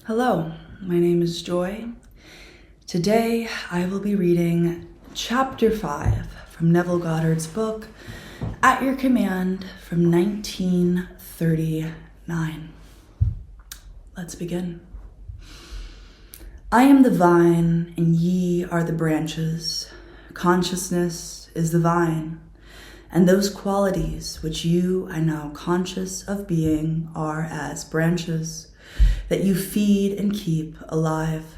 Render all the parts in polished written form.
Hello, my name is Joy. Today I will be reading Chapter 5 from Neville Goddard's book, At Your Command, from 1939. Let's begin. I am the vine, and ye are the branches. Consciousness is the vine, and those qualities which you are now conscious of being are as branches that you feed and keep alive.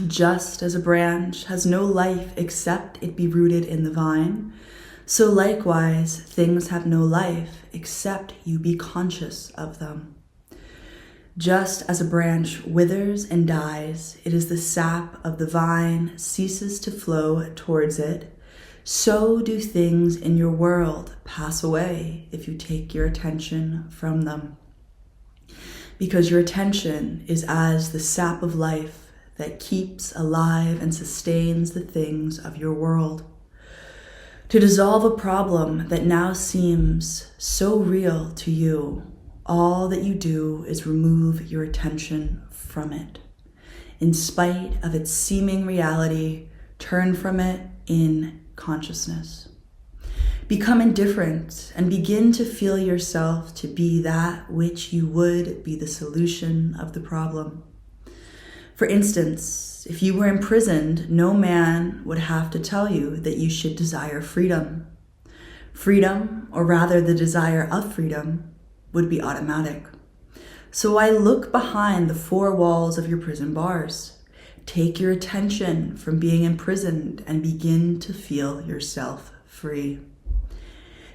Just as a branch has no life except it be rooted in the vine, so likewise things have no life except you be conscious of them. Just as a branch withers and dies, it is the sap of the vine ceases to flow towards it, so do things in your world pass away if you take your attention from them. Because your attention is as the sap of life that keeps alive and sustains the things of your world. To dissolve a problem that now seems so real to you, all that you do is remove your attention from it. In spite of its seeming reality, turn from it in consciousness. Become indifferent and begin to feel yourself to be that which you would be the solution of the problem. For instance, if you were imprisoned, no man would have to tell you that you should desire freedom. Freedom, or rather the desire of freedom, would be automatic. So why look behind the four walls of your prison bars? Take your attention from being imprisoned and begin to feel yourself free.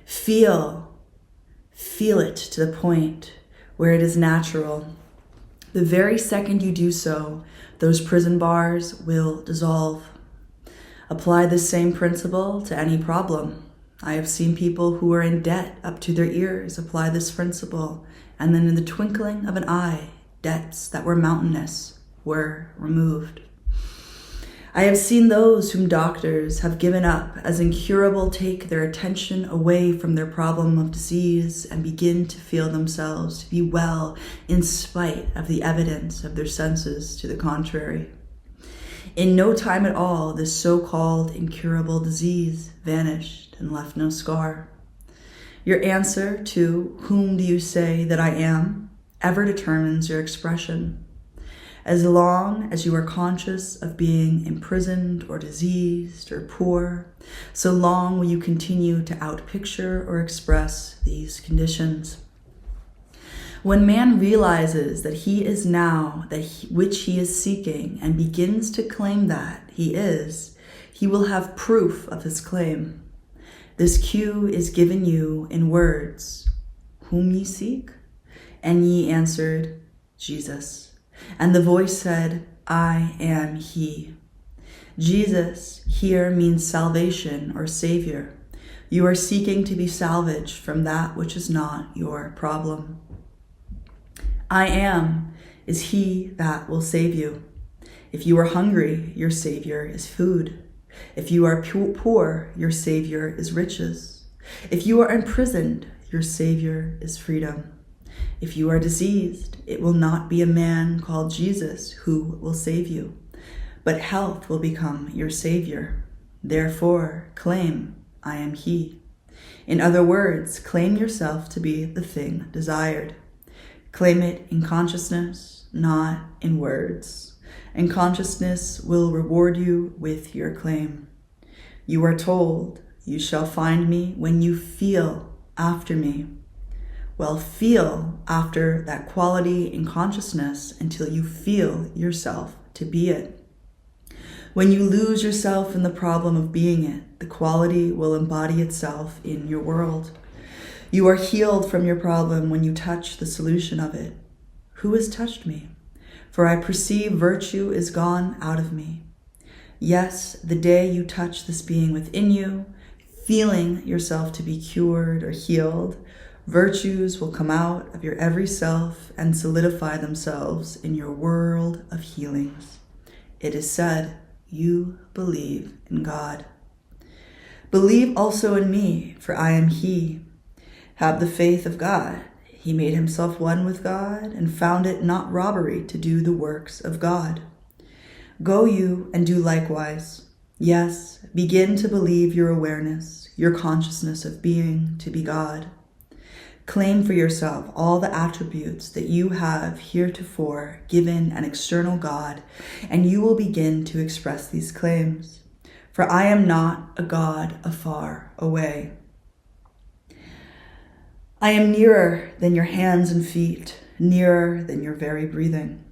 Feel it to the point where it is natural. The very second you do so, those prison bars will dissolve. Apply this same principle to any problem. I have seen people who are in debt up to their ears apply this principle, and then in the twinkling of an eye, debts that were mountainous were removed. I have seen those whom doctors have given up as incurable take their attention away from their problem of disease and begin to feel themselves to be well in spite of the evidence of their senses to the contrary. In no time at all, this so-called incurable disease vanished and left no scar. Your answer to "Whom do you say that I am?" ever determines your expression. As long as you are conscious of being imprisoned or diseased or poor, so long will you continue to outpicture or express these conditions. When man realizes that he is now which he is seeking and begins to claim that he is, he will have proof of his claim. This cue is given you in words, "Whom ye seek?" And ye answered, "Jesus." And the voice said, "I am he." Jesus here means salvation or savior. You are seeking to be salvaged from that which is not your problem. I am is he that will save you. If you are hungry, your savior is food. If you are poor, your savior is riches. If you are imprisoned, your savior is freedom. If you are diseased, it will not be a man called Jesus who will save you, but health will become your savior. Therefore, claim, "I am he." In other words, claim yourself to be the thing desired. Claim it in consciousness, not in words, and consciousness will reward you with your claim. You are told, "You shall find me when you feel after me." Well, feel after that quality in consciousness until you feel yourself to be it. When you lose yourself in the problem of being it, the quality will embody itself in your world. You are healed from your problem when you touch the solution of it. Who has touched me? For I perceive virtue is gone out of me. Yes, the day you touch this being within you, feeling yourself to be cured or healed, virtues will come out of your every self and solidify themselves in your world of healings. It is said, "You believe in God. Believe also in me, for I am he. Have the faith of God. He made himself one with God and found it not robbery to do the works of God. Go you and do likewise. Yes, begin to believe your awareness, your consciousness of being to be God. Claim for yourself all the attributes that you have heretofore given an external God, and you will begin to express these claims. For I am not a God afar away. I am nearer than your hands and feet, nearer than your very breathing.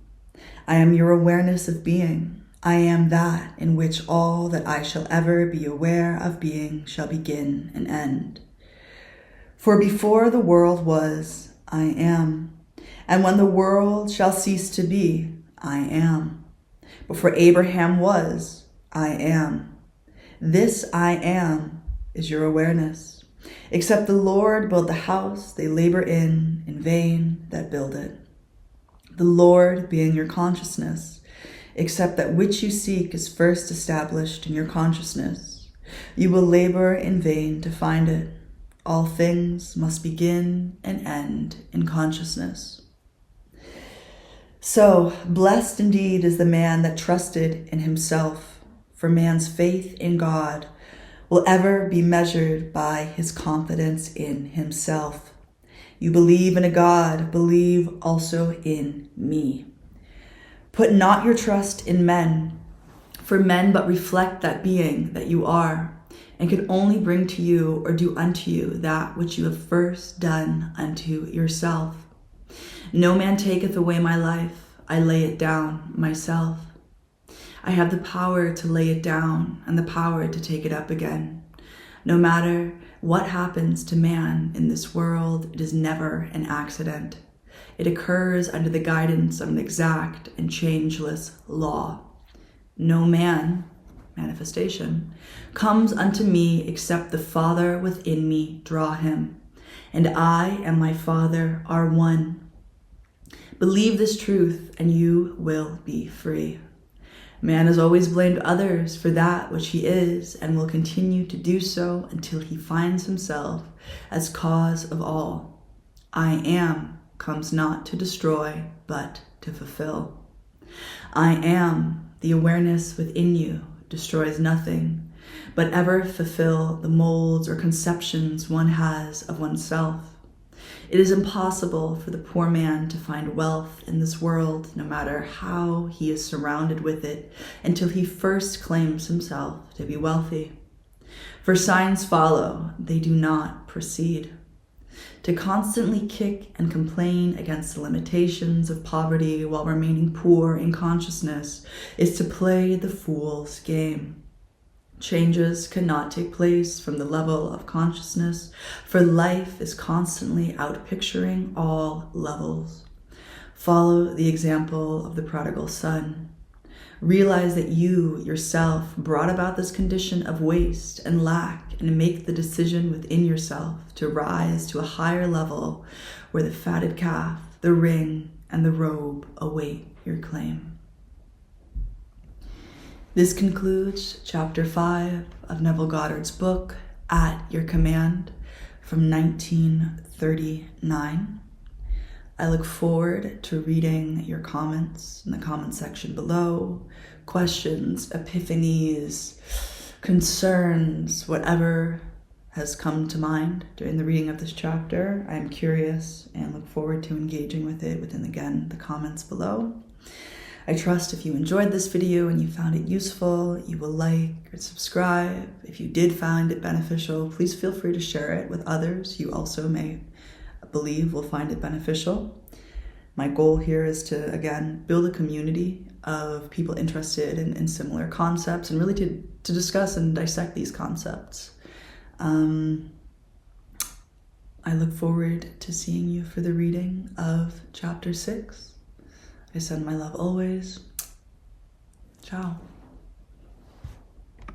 I am your awareness of being. I am that in which all that I shall ever be aware of being shall begin and end. For before the world was, I am. And when the world shall cease to be, I am. Before Abraham was, I am. This I am is your awareness. Except the Lord build the house they labor in vain that build it. The Lord being your consciousness, except that which you seek is first established in your consciousness, you will labor in vain to find it. All things must begin and end in consciousness. So, blessed indeed is the man that trusted in himself, for man's faith in God will ever be measured by his confidence in himself. You believe in a God, believe also in me. Put not your trust in men, for men but reflect that being that you are, and can only bring to you or do unto you that which you have first done unto yourself. No man taketh away my life, I lay it down myself. I have the power to lay it down and the power to take it up again. No matter what happens to man in this world, it is never an accident. It occurs under the guidance of an exact and changeless law. No man, manifestation, comes unto me except the Father within me draw him, and I and my Father are one. Believe this truth and you will be free. Man has always blamed others for that which he is and will continue to do so until he finds himself as cause of all. I am comes not to destroy, but to fulfill. I am, the awareness within you, destroys nothing, but ever fulfill the molds or conceptions one has of oneself. It is impossible for the poor man to find wealth in this world, no matter how he is surrounded with it, until he first claims himself to be wealthy. For signs follow, they do not proceed. To constantly kick and complain against the limitations of poverty while remaining poor in consciousness is to play the fool's game. Changes cannot take place from the level of consciousness, for life is constantly outpicturing all levels. Follow the example of the prodigal son. Realize that you yourself brought about this condition of waste and lack, and make the decision within yourself to rise to a higher level where the fatted calf, the ring, and the robe await your claim. This concludes Chapter 5 of Neville Goddard's book, At Your Command, from 1939. I look forward to reading your comments in the comment section below, questions, epiphanies, concerns, whatever has come to mind during the reading of this chapter. I am curious and look forward to engaging with it within, again, the comments below. I trust if you enjoyed this video and you found it useful, you will like or subscribe. If you did find it beneficial, please feel free to share it with others you also may believe will find it beneficial. My goal here is to, again, build a community of people interested in similar concepts and really to discuss and dissect these concepts. I look forward to seeing you for the reading of Chapter 6. I send my love always. Ciao.